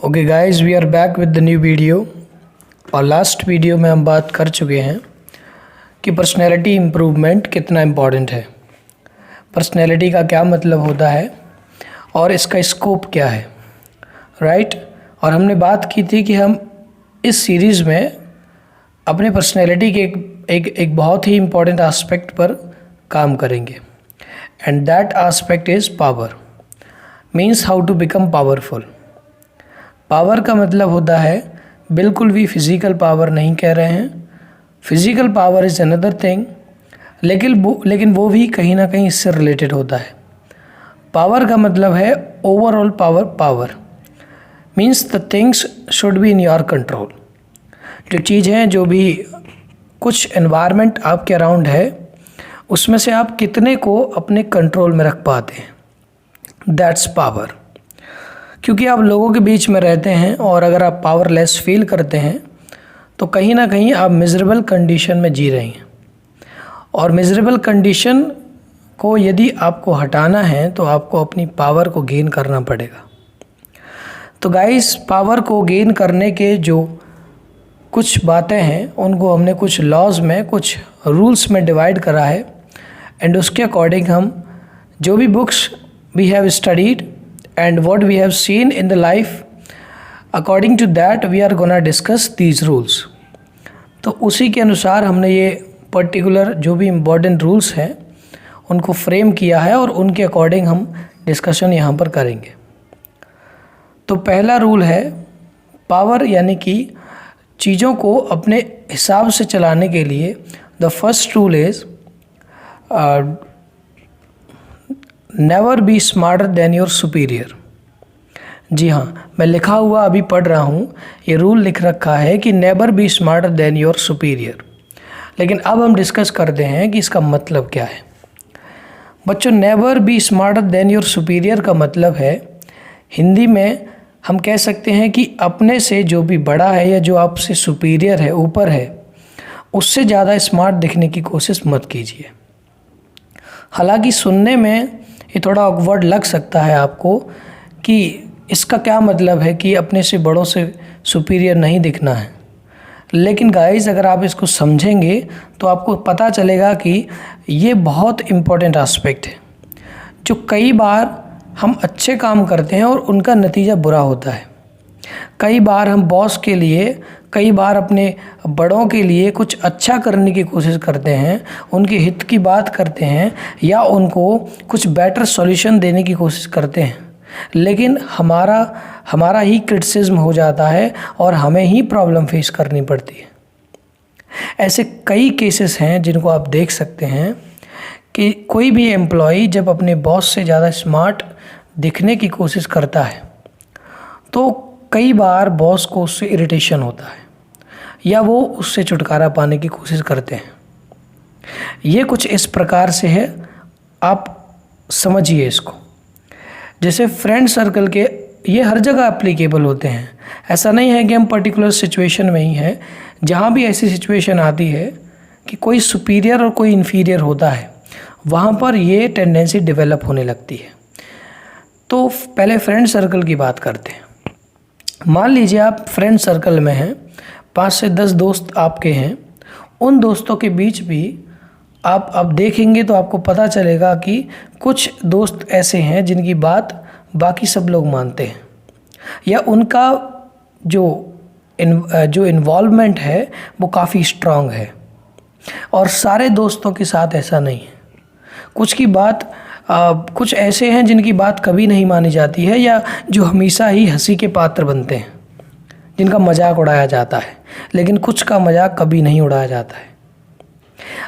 Okay guys, we are back with the new video. और last video में हम बात कर चुके हैं कि पर्सनैलिटी इम्प्रूवमेंट कितना इम्पॉर्टेंट है, पर्सनैलिटी का क्या मतलब होता है और इसका स्कोप क्या है, राइट। और हमने बात की थी कि हम इस सीरीज़ में अपने पर्सनैलिटी के एक बहुत ही इम्पॉर्टेंट एस्पेक्ट पर काम करेंगे, and that aspect is power. Means how to become powerful. Power का मतलब होता है बिल्कुल भी फिज़िकल पावर नहीं कह रहे हैं, physical power is another thing, लेकिन वो भी कहीं ना कहीं इससे रिलेटेड होता है। पावर का मतलब है overall power means the things should be in your control. जो चीज़ हैं, जो भी कुछ एनवायरनमेंट आपके अराउंड है, उसमें से आप कितने को अपने कंट्रोल में रख पाते हैं, दैट्स पावर। क्योंकि आप लोगों के बीच में रहते हैं और अगर आप पावरलेस फील करते हैं तो कहीं ना कहीं आप मिजरेबल कंडीशन में जी रहे हैं, और मिजरेबल कंडीशन को यदि आपको हटाना है तो आपको अपनी पावर को गेन करना पड़ेगा। तो गाइस, पावर को गेन करने के जो कुछ बातें हैं उनको हमने कुछ लॉज में, कुछ रूल्स में डिवाइड करा है, एंड उसके अकॉर्डिंग हम जो भी books we have studied and what we have seen in the life, according to that we are gonna discuss these rules। तो उसी के अनुसार हमने ये पर्टिकुलर जो भी इम्पोर्टेंट रूल्स हैं उनको फ्रेम किया है और उनके अकॉर्डिंग हम डिस्कशन यहाँ पर करेंगे। तो पहला रूल है पावर, यानी कि चीज़ों को अपने हिसाब से चलाने के लिए the first rule is never be smarter than your superior. जी हाँ, मैं लिखा हुआ अभी पढ़ रहा हूँ, ये रूल लिख रखा है कि never be smarter than your superior. लेकिन अब हम डिस्कस करते हैं कि इसका मतलब क्या है। बच्चों, never be smarter than your superior का मतलब है, हिंदी में हम कह सकते हैं कि अपने से जो भी बड़ा है या जो आपसे सुपीरियर है, ऊपर है, उससे ज़्यादा स्मार्ट दिखने की कोशिश मत कीजिए। हालांकि सुनने में ये थोड़ा ऑकवर्ड लग सकता है आपको कि इसका क्या मतलब है कि अपने से बड़ों से सुपीरियर नहीं दिखना है, लेकिन गाइस अगर आप इसको समझेंगे तो आपको पता चलेगा कि ये बहुत इम्पोर्टेंट एस्पेक्ट है। जो कई बार हम अच्छे काम करते हैं और उनका नतीजा बुरा होता है। कई बार हम बॉस के लिए, कई बार अपने बड़ों के लिए कुछ अच्छा करने की कोशिश करते हैं, उनके हित की बात करते हैं या उनको कुछ बेटर सॉल्यूशन देने की कोशिश करते हैं, लेकिन हमारा ही क्रिटिसिज्म हो जाता है और हमें ही प्रॉब्लम फेस करनी पड़ती है। ऐसे कई केसेस हैं जिनको आप देख सकते हैं कि कोई भी एम्प्लॉय जब अपने बॉस से ज़्यादा स्मार्ट दिखने की कोशिश करता है तो कई बार बॉस को उससे इरिटेशन होता है या वो उससे छुटकारा पाने की कोशिश करते हैं। ये कुछ इस प्रकार से है, आप समझिए इसको। जैसे फ्रेंड सर्कल के, ये हर जगह एप्लीकेबल होते हैं। ऐसा नहीं है कि हम पर्टिकुलर सिचुएशन में ही हैं। जहाँ भी ऐसी सिचुएशन आती है कि कोई सुपीरियर और कोई इन्फीरियर होता है, वहाँ पर ये टेंडेंसी डेवलप होने लगती है। तो पहले फ्रेंड सर्कल की बात करते हैं। मान लीजिए आप फ्रेंड सर्कल में हैं, 5 से 10 दोस्त आपके हैं। उन दोस्तों के बीच भी आप देखेंगे तो आपको पता चलेगा कि कुछ दोस्त ऐसे हैं जिनकी बात बाकी सब लोग मानते हैं, या उनका जो इन्वॉल्वमेंट है वो काफ़ी स्ट्रांग है। और सारे दोस्तों के साथ ऐसा नहीं है। कुछ की बात कुछ ऐसे हैं जिनकी बात कभी नहीं मानी जाती है, या जो हमेशा ही हंसी के पात्र बनते हैं, जिनका मजाक उड़ाया जाता है, लेकिन कुछ का मजाक कभी नहीं उड़ाया जाता है।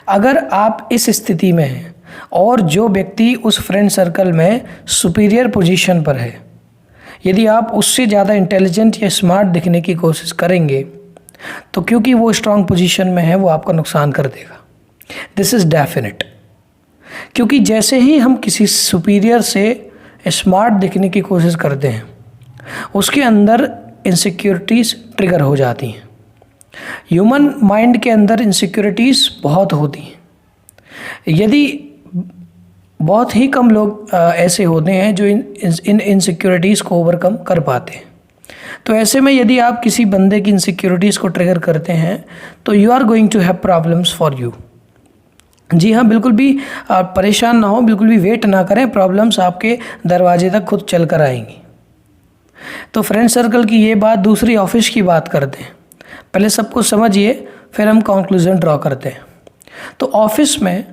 अगर आप इस स्थिति में हैं और जो व्यक्ति उस फ्रेंड सर्कल में सुपीरियर पोजीशन पर है, यदि आप उससे ज़्यादा इंटेलिजेंट या स्मार्ट दिखने की कोशिश करेंगे तो क्योंकि वो स्ट्रांग पोजीशन में है, वो आपका नुकसान कर देगा। This is definite. क्योंकि जैसे ही हम किसी सुपीरियर से स्मार्ट दिखने की कोशिश करते हैं, उसके अंदर इनसिक्योरिटीज़ ट्रिगर हो जाती हैं। ह्यूमन माइंड के अंदर इनसिक्योरिटीज़ बहुत होती हैं। यदि बहुत ही कम लोग ऐसे होते हैं जो इन इनसिक्योरिटीज़ को ओवरकम कर पाते हैं। तो ऐसे में यदि आप किसी बंदे की इनसिक्योरिटीज़ को ट्रिगर करते हैं तो you are going to have problems for you. जी हाँ, बिल्कुल भी आप परेशान ना हो, बिल्कुल भी वेट ना करें, प्रॉब्लम्स आपके दरवाजे तक खुद चल कर आएंगी। तो फ्रेंड सर्कल की ये बात। दूसरी ऑफिस की बात करते हैं। पहले सबको समझिए, फिर हम कंक्लूजन ड्रॉ करते हैं। तो ऑफिस में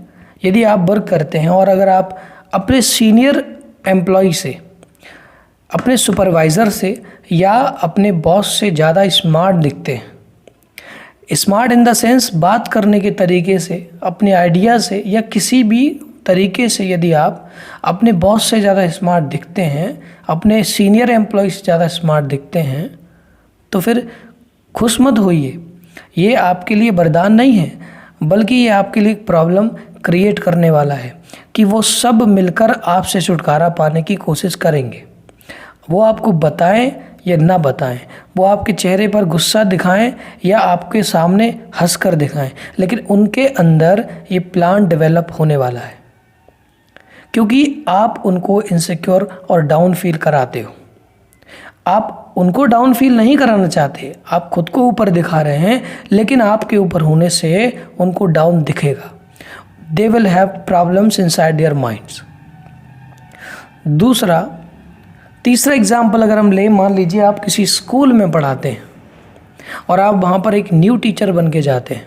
यदि आप वर्क करते हैं और अगर आप अपने सीनियर एम्प्लॉय से, अपने सुपरवाइज़र से या अपने बॉस से ज़्यादा स्मार्ट दिखते हैं, स्मार्ट इन द सेंस बात करने के तरीके से, अपने आइडिया से या किसी भी तरीके से, यदि आप अपने बॉस से ज़्यादा स्मार्ट दिखते हैं, अपने सीनियर एम्प्लॉय से ज़्यादा स्मार्ट दिखते हैं, तो फिर खुश मत होइए। ये आपके लिए वरदान नहीं है, बल्कि ये आपके लिए प्रॉब्लम क्रिएट करने वाला है कि वो सब मिलकर आपसे छुटकारा पाने की कोशिश करेंगे। वो आपको बताएं या ना बताएं, वो आपके चेहरे पर गुस्सा दिखाएं या आपके सामने हंस कर दिखाएं, लेकिन उनके अंदर ये प्लान डेवलप होने वाला है, क्योंकि आप उनको इनसिक्योर और डाउन फील कराते हो। आप उनको डाउन फील नहीं कराना चाहते, आप खुद को ऊपर दिखा रहे हैं, लेकिन आपके ऊपर होने से उनको डाउन दिखेगा। They will have problems inside their minds. तीसरा एग्जाम्पल अगर हम ले, मान लीजिए आप किसी स्कूल में पढ़ाते हैं और आप वहाँ पर एक न्यू टीचर बन के जाते हैं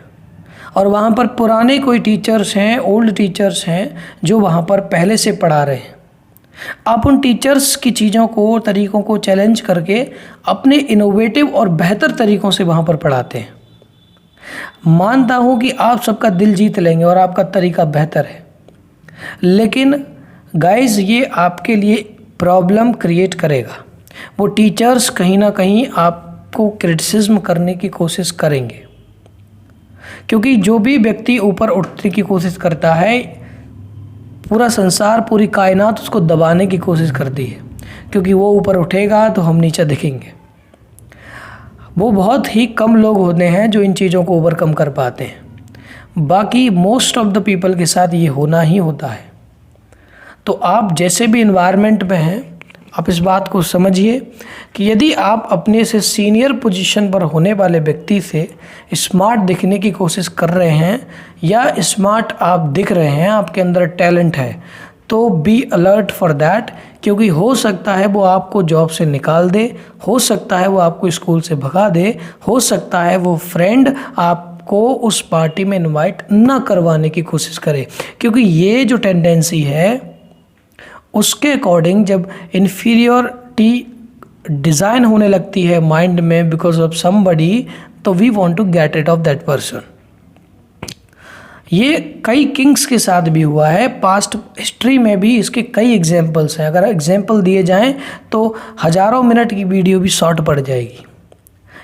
और वहाँ पर पुराने कोई टीचर्स हैं, ओल्ड टीचर्स हैं जो वहाँ पर पहले से पढ़ा रहे हैं। आप उन टीचर्स की चीज़ों को, तरीक़ों को चैलेंज करके अपने इनोवेटिव और बेहतर तरीक़ों से वहाँ पर पढ़ाते हैं। मानता हूँ कि आप सबका दिल जीत लेंगे और आपका तरीका बेहतर है, लेकिन गाइस ये आपके लिए प्रॉब्लम क्रिएट करेगा। वो टीचर्स कहीं ना कहीं आपको क्रिटिसिज्म करने की कोशिश करेंगे, क्योंकि जो भी व्यक्ति ऊपर उठने की कोशिश करता है, पूरा संसार, पूरी कायनात उसको दबाने की कोशिश करती है, क्योंकि वो ऊपर उठेगा तो हम नीचे दिखेंगे। वो बहुत ही कम लोग होते हैं जो इन चीज़ों को ओवरकम कर पाते हैं, बाकी मोस्ट ऑफ द पीपल के साथ ये होना ही होता है। तो आप जैसे भी इन्वायरमेंट में हैं, आप इस बात को समझिए कि यदि आप अपने से सीनियर पोजीशन पर होने वाले व्यक्ति से स्मार्ट दिखने की कोशिश कर रहे हैं या स्मार्ट आप दिख रहे हैं, आपके अंदर टैलेंट है, तो बी अलर्ट फॉर दैट, क्योंकि हो सकता है वो आपको जॉब से निकाल दे, हो सकता है वो आपको स्कूल से भगा दे, हो सकता है वो फ्रेंड आपको उस पार्टी में इनवाइट ना करवाने की कोशिश करे, क्योंकि ये जो टेंडेंसी है उसके अकॉर्डिंग जब इन्फीरियरिटी डिज़ाइन होने लगती है माइंड में बिकॉज ऑफ समबडी, तो we want to get rid of that person. ये कई किंग्स के साथ भी हुआ है, पास्ट हिस्ट्री में भी इसके कई एग्जाम्पल्स हैं। अगर एग्जाम्पल दिए जाएं तो हज़ारों मिनट की वीडियो भी शॉर्ट पड़ जाएगी।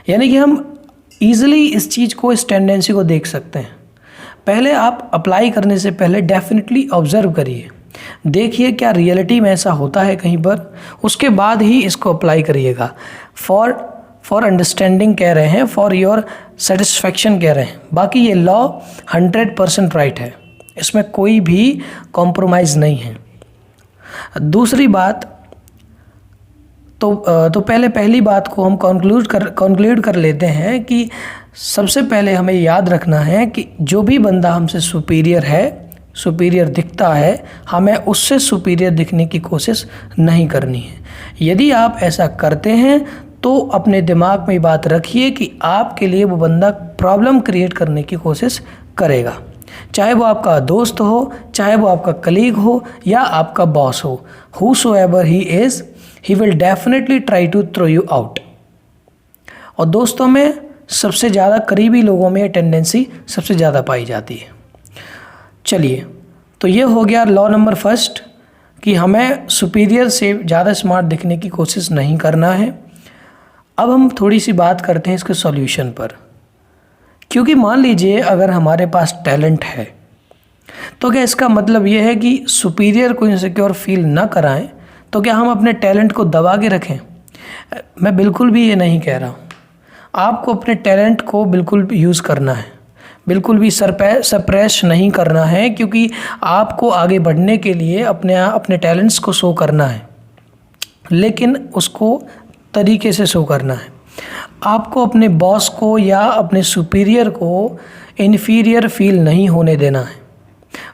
यानी कि हम ईज़िली इस चीज़ को, इस टेंडेंसी को देख सकते हैं। पहले आप अप्लाई करने से पहले डेफिनेटली ऑब्ज़र्व करिए, देखिए क्या रियलिटी में ऐसा होता है कहीं पर, उसके बाद ही इसको अप्लाई करिएगा। फॉर अंडरस्टैंडिंग कह रहे हैं, फॉर योर सेटिस्फैक्शन कह रहे हैं। बाकी ये लॉ 100% राइट है, इसमें कोई भी कॉम्प्रोमाइज़ नहीं है। दूसरी बात तो पहली बात को हम कंक्लूड कर लेते हैं कि सबसे पहले हमें याद रखना है कि जो भी बंदा हमसे सुपीरियर दिखता है, हमें उससे सुपीरियर दिखने की कोशिश नहीं करनी है। यदि आप ऐसा करते हैं तो अपने दिमाग में बात रखिए कि आपके लिए वो बंदा प्रॉब्लम क्रिएट करने की कोशिश करेगा, चाहे वो आपका दोस्त हो, चाहे वो आपका कलीग हो या आपका बॉस हो। whosoever he is, he will definitely try to throw you out। और दोस्तों में सबसे ज़्यादा करीबी लोगों में ये टेंडेंसी सबसे ज़्यादा पाई जाती है। चलिए, तो ये हो गया लॉ नंबर फर्स्ट कि हमें सुपीरियर से ज़्यादा स्मार्ट दिखने की कोशिश नहीं करना है। अब हम थोड़ी सी बात करते हैं इसके सॉल्यूशन पर, क्योंकि मान लीजिए अगर हमारे पास टैलेंट है तो क्या इसका मतलब ये है कि सुपीरियर को इनसिक्योर फील ना कराएं, तो क्या हम अपने टैलेंट को दबा के रखें? मैं बिल्कुल भी ये नहीं कह रहा हूँ। आपको अपने टैलेंट को बिल्कुल भी यूज़ करना है, बिल्कुल भी सप्रेस नहीं करना है, क्योंकि आपको आगे बढ़ने के लिए अपने टैलेंट्स को शो करना है, लेकिन उसको तरीके से शो करना है। आपको अपने बॉस को या अपने सुपीरियर को इन्फीरियर फील नहीं होने देना है।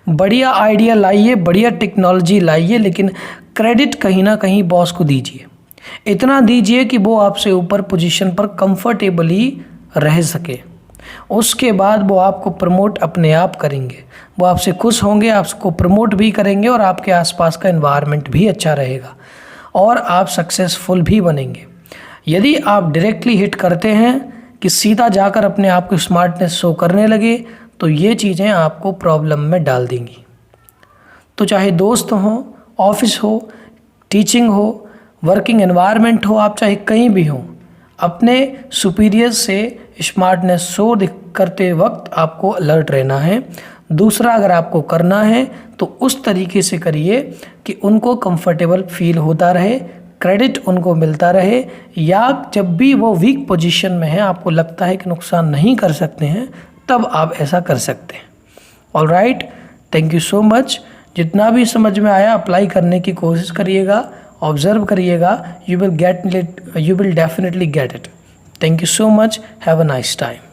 बढ़िया आइडिया लाइए, बढ़िया टेक्नोलॉजी लाइए, लेकिन क्रेडिट कहीं ना कहीं बॉस को दीजिए। इतना दीजिए कि वो आपसे ऊपर पोजीशन पर कंफर्टेबली रह सके। उसके बाद वो आपको प्रमोट अपने आप करेंगे, वो आपसे खुश होंगे, आपको प्रमोट भी करेंगे और आपके आसपास का एनवायरनमेंट भी अच्छा रहेगा और आप सक्सेसफुल भी बनेंगे। यदि आप डायरेक्टली हिट करते हैं कि सीधा जाकर अपने आप को स्मार्टनेस शो करने लगे, तो ये चीज़ें आपको प्रॉब्लम में डाल देंगी। तो चाहे दोस्त हो, ऑफिस हो, टीचिंग हो, वर्किंग एनवायरनमेंट हो, आप चाहे कहीं भी हो, अपने सुपीरियर से स्मार्टनेस शो करते वक्त आपको अलर्ट रहना है। दूसरा, अगर आपको करना है तो उस तरीके से करिए कि उनको कंफर्टेबल फील होता रहे, क्रेडिट उनको मिलता रहे, या जब भी वो वीक पोजीशन में है, आपको लगता है कि नुकसान नहीं कर सकते हैं, तब आप ऐसा कर सकते हैं। Alright, thank you so much. जितना भी समझ में आया अप्लाई करने की कोशिश करिएगा, ऑब्जर्व करिएगा, you will definitely get it. Thank you so much, have a nice time.